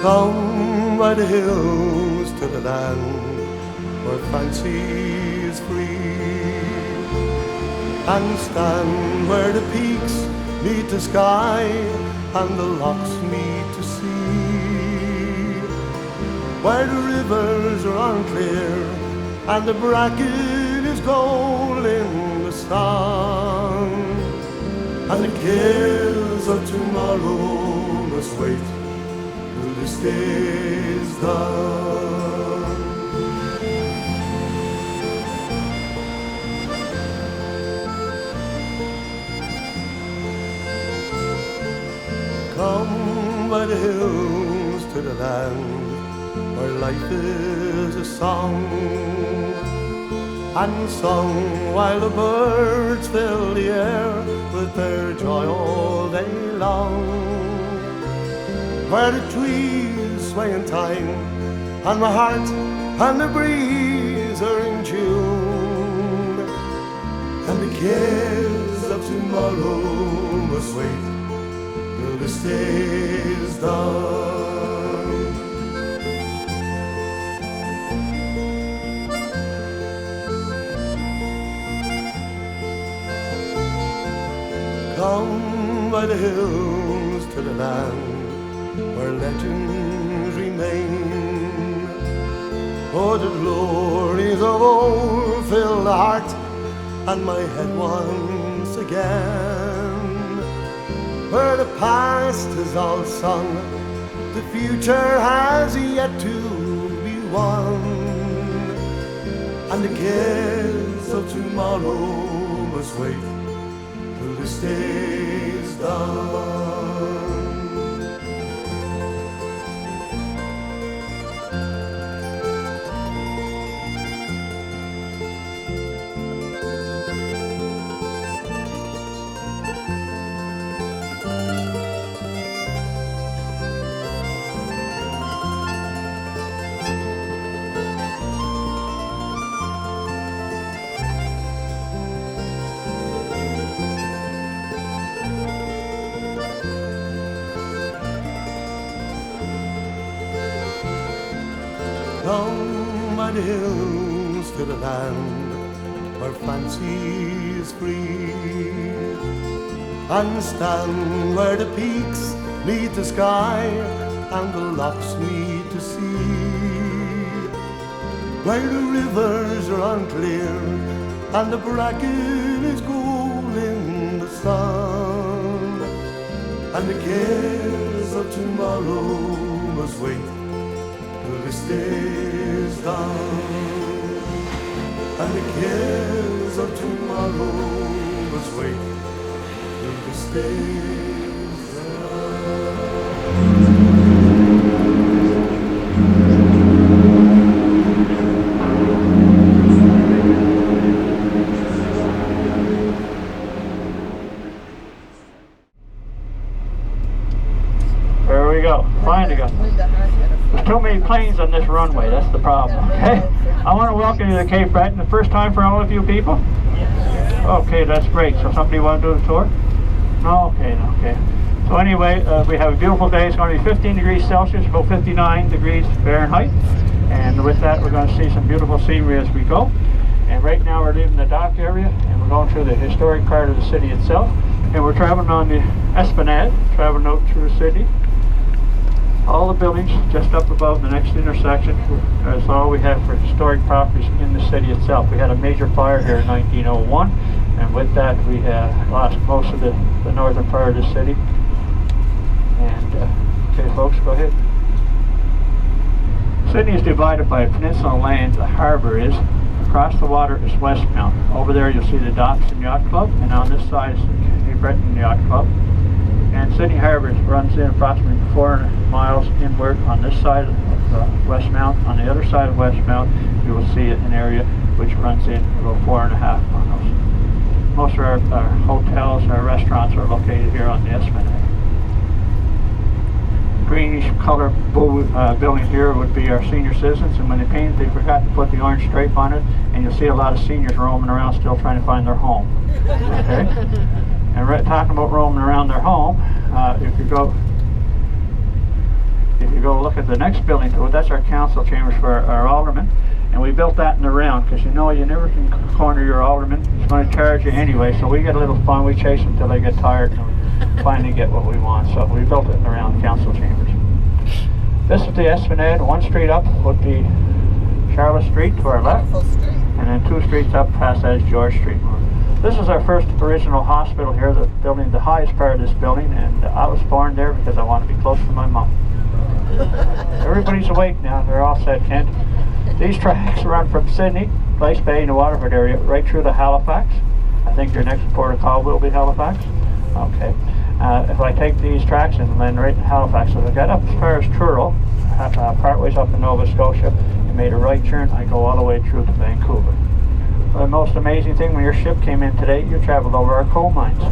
Come by the hills to the land where fancy is free, and stand where the peaks meet the sky and the lochs meet the sea, where the rivers run clear and the bracken is gold in the sun, and the cares of tomorrow must wait till this day's done. Come by the hills to the land where life is a song, and sung while the birds fill the air with their joy all day long, where the trees sway in time and my heart and the breeze are in tune, and the cares of tomorrow must wait till this day's done. Come by the hills to the land where legends remain, oh, the glories of old fill the heart and my head once again, where the past is all sung, the future has yet to be won, and the cares of tomorrow must wait till this day's done. Come by the hills to the land where fancy is free, and stand where the peaks meet the sky and the lochs meet the sea, where the rivers run clear and the bracken is gold in the sun, and the cares of tomorrow must wait till this day's done, and the cares of tomorrow must wait till this day's done. There we go. Finally go. There's too many planes on this runway, that's the problem. Okay? I want to welcome you to Cape Breton. The first time for all of you people? Yes. Okay, that's great. So somebody want to do the tour? No? Okay. So anyway, we have a beautiful day. It's going to be 15 degrees Celsius, about 59 degrees Fahrenheit. And with that, we're going to see some beautiful scenery as we go. And right now we're leaving the dock area and we're going through the historic part of the city itself. And we're traveling on the Esplanade, traveling out through the city. All the buildings just up above the next intersection is all we have for historic properties in the city itself. We had a major fire here in 1901, and with that we lost most of the northern part of the city. And okay folks, go ahead. Sydney is divided by a peninsula land. The harbour is. Across the water is West Mountain. Over there you'll see the Docks and Yacht Club, and on this side is the Cape Breton Yacht Club. And Sydney Harbour runs in approximately 400 miles inward on this side of West Mount. On the other side of West Mount, you will see an area which runs in about 4.5 miles. Most of our hotels and our restaurants are located here on the Esplanade. Greenish color building here would be our senior citizens, and when they painted, they forgot to put the orange stripe on it, and you'll see a lot of seniors roaming around still trying to find their home. Okay? And talking about roaming around their home, if you go if you go look at the next building, that's our council chambers for our aldermen. And we built that in the round because you know you never can corner your alderman. He's going to charge you anyway, so we get a little fun. We chase them until they get tired and finally get what we want. So we built it in the round council chambers. This is the Esplanade. One street up would be Charlotte Street to our left, and then 2 streets up past that is George Street. This is our first original hospital here, the building, the highest part of this building, and I was born there because I want to be close to my mom. Everybody's awake now. They're all set, Kent. These tracks run from Sydney, Place Bay in the Waterford area, right through to Halifax. I think your next port of call will be Halifax. Okay. If I take these tracks and then right in Halifax, so I got up as far as Truro, partways up in Nova Scotia, and made a right turn, I go all the way through to Vancouver. The most amazing thing, when your ship came in today, you traveled over our coal mines.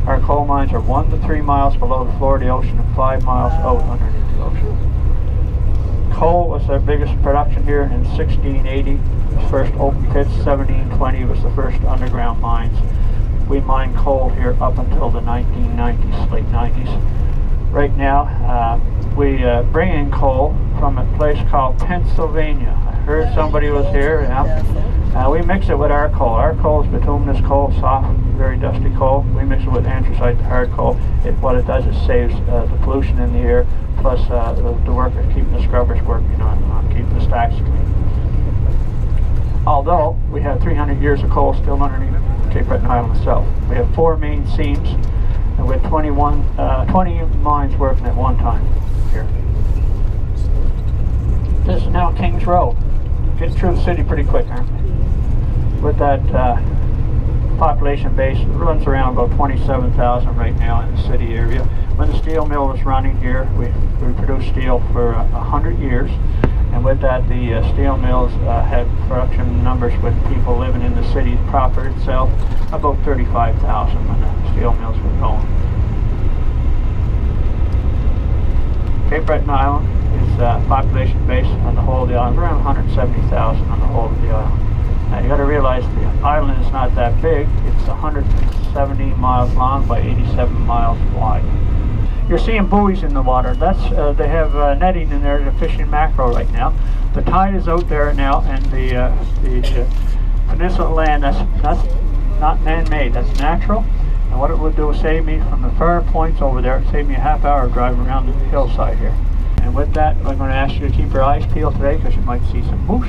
Our coal mines are 1 to 3 miles below the floor of the ocean and 5 miles out underneath the ocean. Coal was their biggest production here in 1680. The first open pits, 1720 was the first underground mines. We mine coal here up until the 1990s, late 90s. Right now, we bring in coal from a place called Pennsylvania. I heard somebody was here. Yeah. We mix it with our coal. Our coal is bituminous coal, soft, very dusty coal. We mix it with anthracite, the hard coal. What it does is saves the pollution in the air, plus the work of keeping the scrubbers working on keeping the stacks clean. Although we have 300 years of coal still underneath Cape Breton Island itself. We have 4 main seams, and with 20 mines working at one time here. This is now Kings Road. Get through the city pretty quick, aren't we? With that population base, it runs around about 27,000 right now in the city area. When the steel mill was running here, we produced steel for 100 years. And with that, the steel mills had production numbers with people living in the city proper itself, about 35,000 when the steel mills were going. Cape Breton Island is population base on the whole of the island, around 170,000 on the whole of the island. Now you got to realize the island is not that big. It's 170 miles long by 87 miles wide. You're seeing buoys in the water. That's they have netting in there. They're fishing mackerel right now. The tide is out there now, and the peninsula land, that's not man-made. That's natural. And what it would do is save me from the far points over there. Save me a half hour driving around the hillside here. And with that, I'm going to ask you to keep your eyes peeled today because you might see some moose.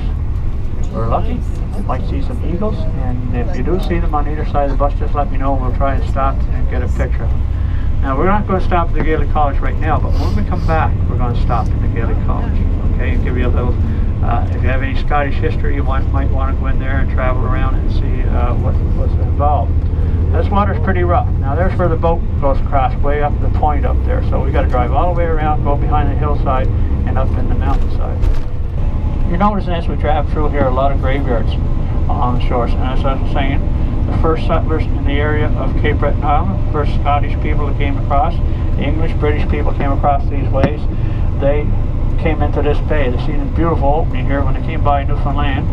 If we're lucky, you might see some eagles. And if you do see them on either side of the bus, just let me know and we'll try and stop and get a picture of them. Now, we're not going to stop at the Gaelic College right now, but when we come back, we're going to stop at the Gaelic College. Okay, and give you a little, if you have any Scottish history, you might want to go in there and travel around and see what's involved. This water's pretty rough. Now, there's where the boat goes across, way up the point up there. So we got to drive all the way around, go behind the hillside, and up in the mountainside. You're noticing as we drive through here, a lot of graveyards along the shores. And as I was saying, the first settlers in the area of Cape Breton Island, first Scottish people that came across, the English, British people came across these ways. They came into this bay. They seen a beautiful opening here when they came by Newfoundland.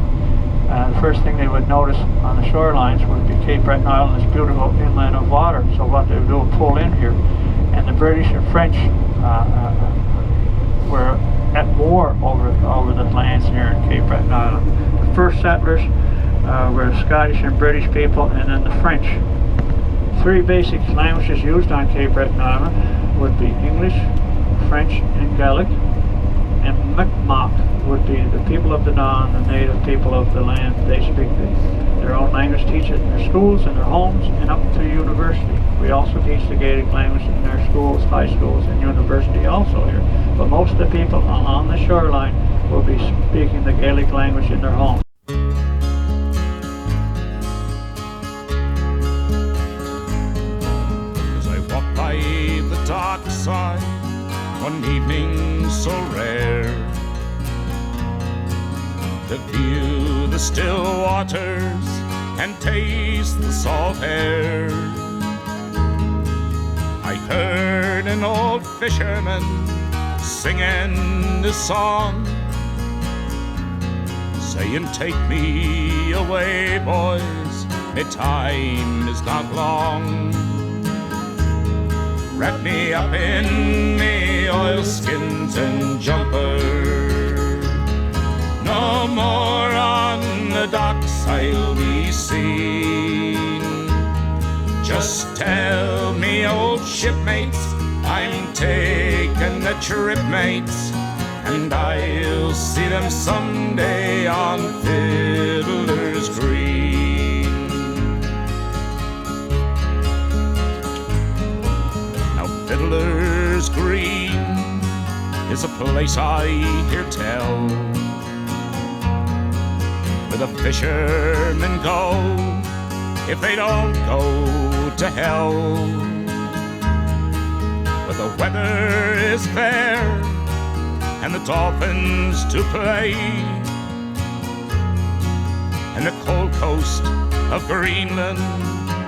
The first thing they would notice on the shorelines would be Cape Breton Island, this beautiful inlet of water. So what they would do would pull in here. And the British and French were at war over the lands here in Cape Breton Island. The first settlers were Scottish and British people, and then the French. 3 basic languages used on Cape Breton Island would be English, French, and Gaelic. And Mi'kmaq would be the people of the Don, the native people of the land. They speak their own language, teach it in their schools, in their homes, and up to university. We also teach the Gaelic language in their schools, high schools, and university also here. But most of the people along the shoreline will be speaking the Gaelic language in their homes. As I walk by the dark side, one evening so rare, to view the still waters and taste the salt air, I heard an old fisherman singing this song, saying, "Take me away, boys, my time is not long." Wrap me up in me oilskins and jumper. No more on the docks I'll be seen. Just tell me, old shipmates, I'm taking the trip, mates, and I'll see them someday on Fiddler's Green. Now Fiddler's Green is a place I hear tell, where the fishermen go if they don't go to hell. Where the weather is fair and the dolphins to play, and the cold coast of Greenland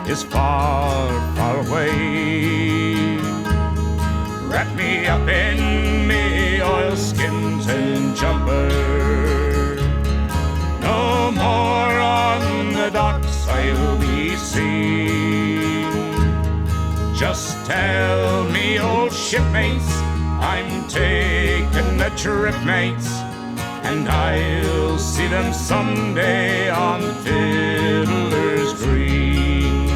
is far, far away. Wrap me up in me oilskins and jumper. No more on the docks I'll be seen. Just tell me, old shipmates, I'm taking the trip, mates, and I'll see them someday on Fiddler's Green.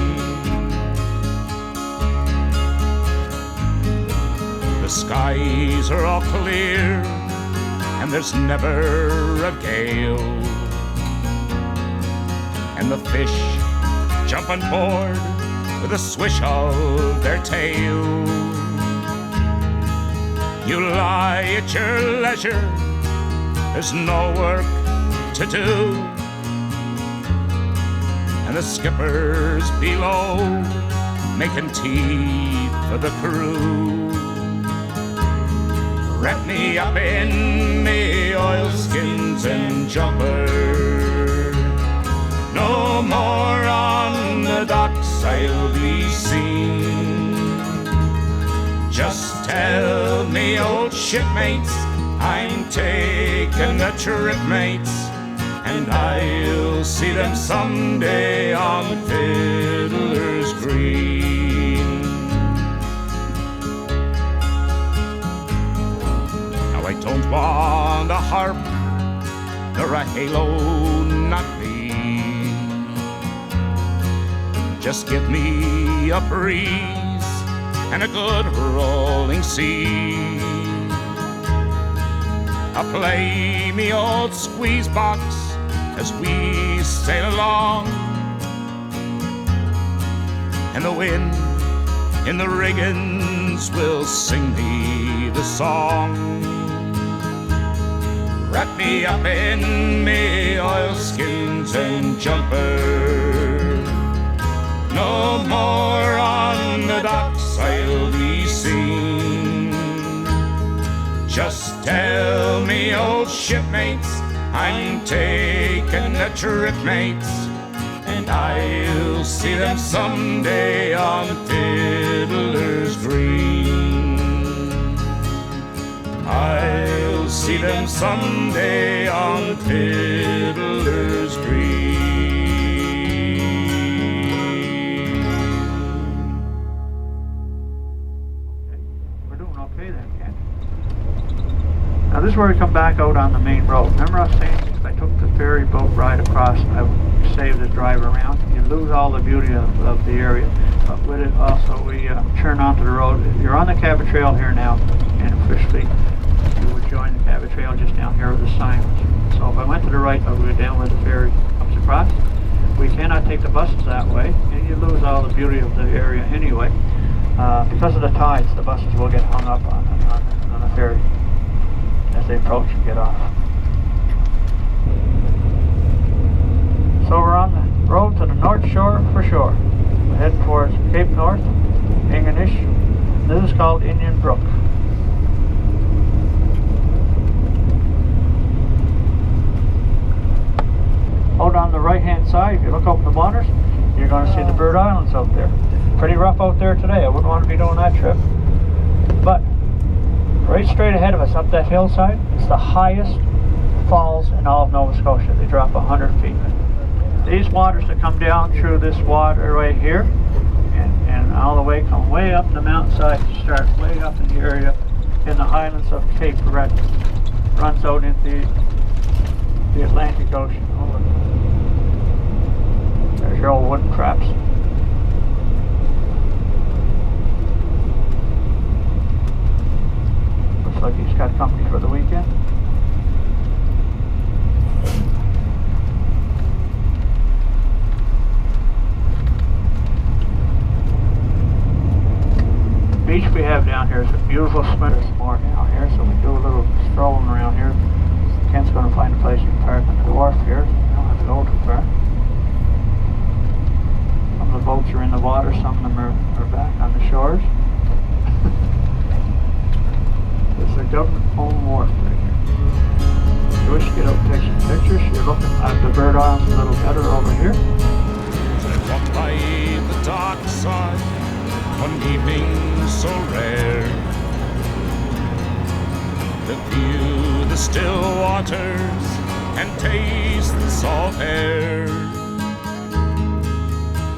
The skies are all clear and there's never a gale, and the fish jump on board with a swish of their tail. You lie at your leisure, there's no work to do, and the skipper's below making tea for the crew. Wrap me up in me oilskins and jumper. No more on the docks I'll be seen. Just tell me, old shipmates, I'm taking the trip, mates, and I'll see them someday on Fiddler's Green. Now I don't want a harp nor a halo, not me. Just give me a breeze and a good rolling sea. I'll play me old squeeze box as we sail along, and the wind in the riggins will sing me the song. Wrap me up in me oilskins and jumper. No more on the docks I'll be seen. Just tell me, old shipmates, I'm taking the trip, mates, and I'll see them someday on Fiddler's Green. I'll see them someday on Fiddler's Green. Now this is where we come back out on the main road. Remember I was saying if I took the ferry boat ride across, I would save the drive around. You lose all the beauty of the area. But with it also, we turn onto the road. You're on the Cabot Trail here now, and officially you would join the Cabot Trail just down here with the sign. So if I went to the right, I would go down where the ferry comes across. We cannot take the buses that way, and you lose all the beauty of the area anyway. Because of the tides, the buses will get hung up on the ferry as they approach and get off. So we're on the road to the North Shore for sure. We're heading towards Cape North, Ingonish. This is called Indian Brook. Out on the right hand side, if you look up the waters, you're going to see the Bird Islands out there. Pretty rough out there today. I wouldn't want to be doing that trip. But right straight ahead of us, up that hillside, it's the highest falls in all of Nova Scotia. They drop 100 feet. These waters that come down through this water right here, and all the way, come way up the mountainside, start way up in the area in the Highlands of Cape Breton. Runs out into the Atlantic Ocean. Oh, there's your old wooden traps. Looks like he's got company for the weekend. The beach we have down here is a beautiful swim. There's more down here, so we do a little strolling around here. Kent's going to find a place to park on the wharf here. We don't have to go too far. Some of the boats are in the water, some of them are back on the shores. This is a government-owned wharf right here. If you wish to get out and take some pictures, you're looking at the bird islands a little better over here. Walk by the dark side on evenings so rare. The view, the still waters, and taste the salt air.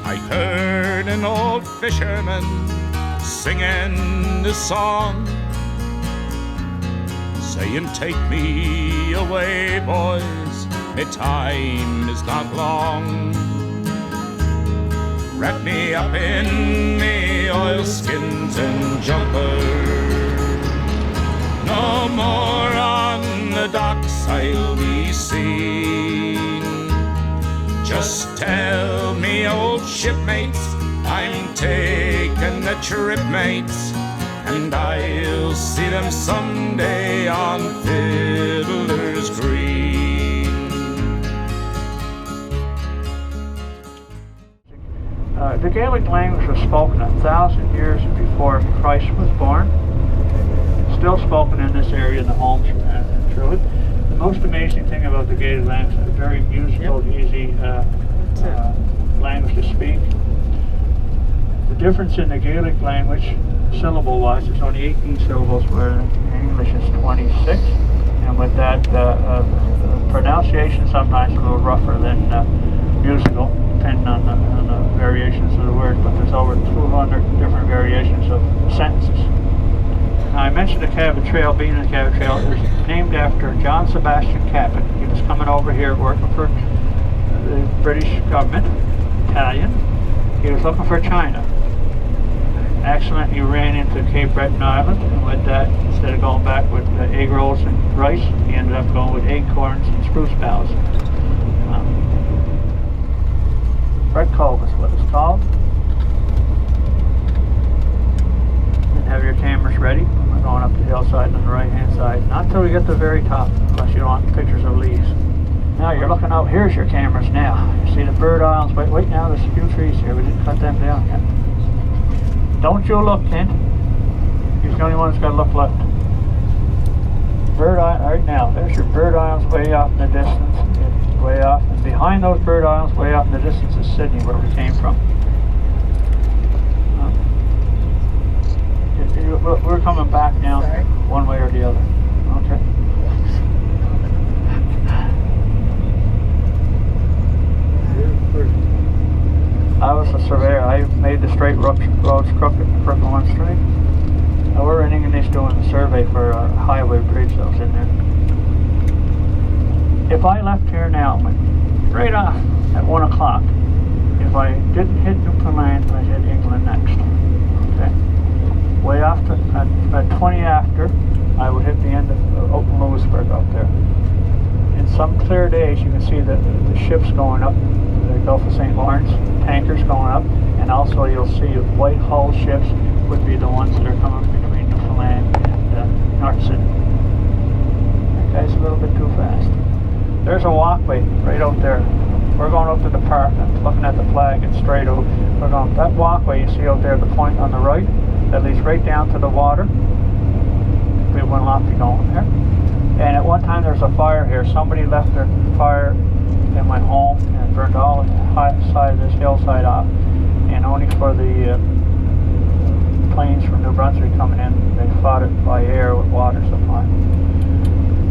I heard an old fisherman singing this song, saying, "Take me away, boys, my time is not long. Wrap me up in me oilskins and jumper. No more on the docks I'll be seen. Just tell me, old shipmates, I'm taking a trip, mates, and I'll see them someday on Fiddler's Green." The Gaelic language was spoken 1,000 years before Christ was born. Still spoken in this area in the homes and through it. The most amazing thing about the Gaelic language is a very musical, easy language to speak. The difference in the Gaelic language, syllable-wise, there's only 18 syllables, where in English is 26. And with that, pronunciation sometimes a little rougher than musical, depending on the variations of the word. But there's over 200 different variations of sentences. Now, I mentioned the Cabot Trail. Being the Cabot Trail is named after John Sebastian Cabot. He was coming over here working for the British government, Italian. He was looking for China. Accidentally ran into Cape Breton Island, and with that, instead of going back with egg rolls and rice, he ended up going with acorns and spruce boughs. Red Cove is what it's called. And have your cameras ready. We're going up the hillside on the right hand side. Not until we get to the very top, unless you don't want pictures of leaves. Now you're looking out, here's your cameras now. You see the bird islands, wait now, there's a few trees here, we didn't cut them down yet. Don't you look, Kent. He's the only one that's got to look left. Bird island, right now, there's your bird islands way off in the distance. Way off, and behind those bird islands, way off in the distance, is Sydney, where we came from. We're coming back now, one way or the other. Okay. I was a surveyor. I made the straight roads crooked one straight. We're in English doing the survey for a highway bridge that was in there. If I left here now, straight off at 1 o'clock, if I didn't hit Newfoundland, I hit England next. Okay. Way off at 20 after, I would hit the end of Open Lewisburg up there. In some clear days, you can see the ships going up, the Gulf of St. Lawrence, tankers going up, and also you'll see white hull ships would be the ones that are coming between Newfoundland and North Sydney. That guy's a little bit too fast. There's a walkway right out there. We're going up to the park and looking at the flag and straight out. We're going that walkway you see out there, the point on the right, that leads right down to the water. We will not be going there. And at one time there was a fire here. Somebody left their fire and went home and burned all the high side of this hillside off. And only for the planes from New Brunswick coming in, they fought it by air with water supply.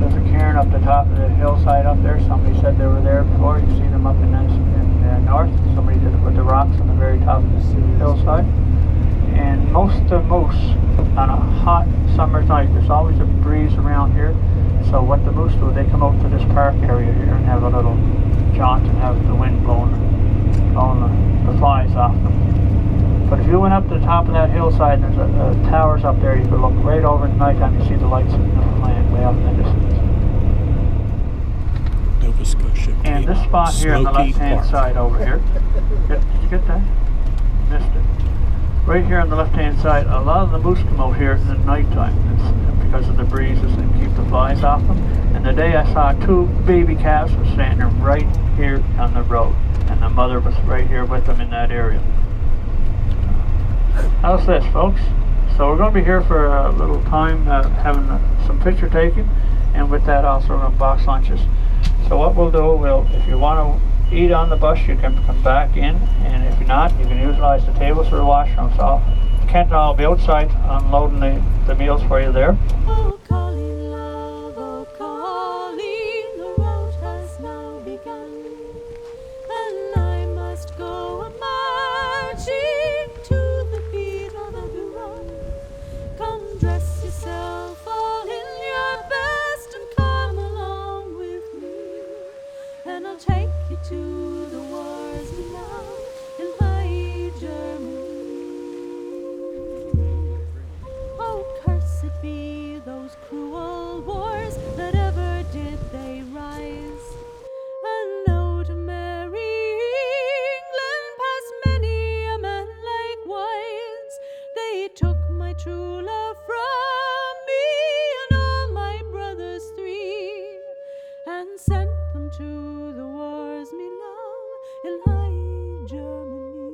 There's a cairn up the top of the hillside up there. Somebody said they were there before. You see them up in north. Somebody did it with the rocks on the very top of the hillside. most of the moose on a hot summer's night, there's always a breeze around here. So what the moose do, they come out to this park area here and have a little jaunt and have the wind blowing the flies off them. But if you went up to the top of that hillside, and there's towers up there, you could look right over at night time. You see the lights of Newfoundland way out in the distance. Nova Scotia. And this spot here on the left-hand side over here. Did you get that? Missed it. Right here on the left-hand side, a lot of the moose come out here in the nighttime because of the breezes and keep the flies off them. And the day I saw 2 baby calves were standing right here on the road, and the mother was right here with them in that area. How's this, folks? So we're going to be here for a little time having some picture taking, and with that also we're going to box lunches. So what we'll do, if you want to eat on the bus, you can come back in, and if you're not, you can utilize the tables for the washroom. So Kent and I will be outside unloading the meals for you there. Oh, Colleen, love, oh, Colleen, the road has now begun, and I must go a-marching to the beat of a drum. Come dress yourself all in your best and come along with me, and I'll take you to the wars we love in high Germany. Oh, cursed be those cruel wars that ever did they rise, and though to merry England passed many a man likewise, they took my true love from me and all my brothers 3, and sent them to the wars me love in high Germany.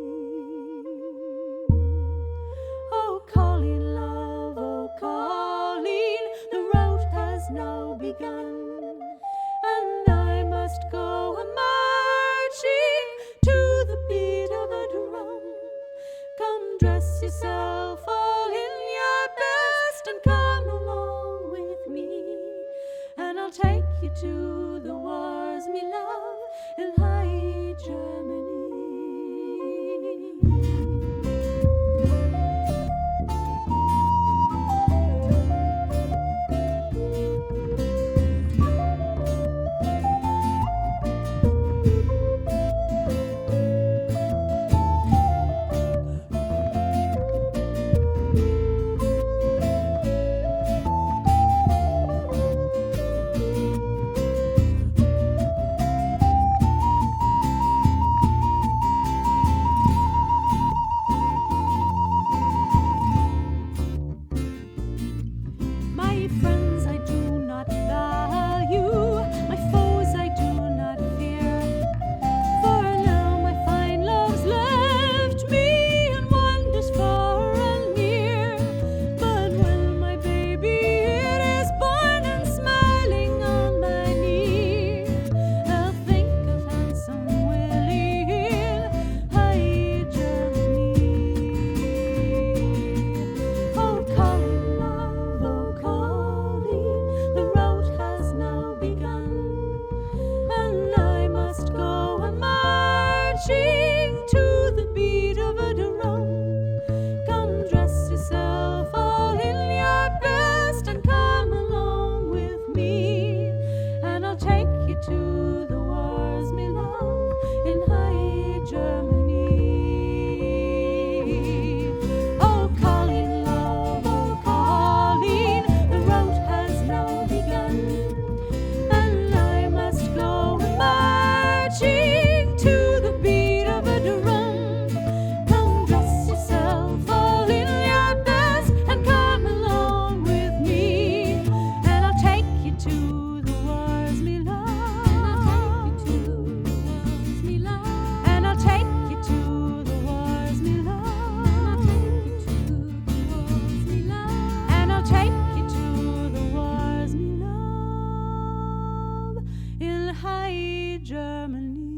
Oh, Colleen, love, oh, Colleen, the road has now begun, and I must go a-marching to the beat of a drum. Come dress yourself all in your best and come along with me, and I'll take you to the wars me love in high Germany. My friends I do not value, my foes I do not fear, for now my fine love's left me and wanders far and near. But when my baby it is born and smiling on my knee, I'll think of handsome Willie in high Germany. Oh, Colleen, love, oh, Colleen, the road has now begun, and I must go a-marching to the beat of a drum. Come dress yourself all in your best and come along with me, and I'll take you to the wars me love in high Germany. Oh, Colleen, love, oh, Colleen, the road has now begun, and I must go marching to the beat of a drum. Come dress yourself all in your best and come along with me, and I'll take you to the wars me love. And I'll take you to the wars me love. And I'll take you to the wars me love in high Germany.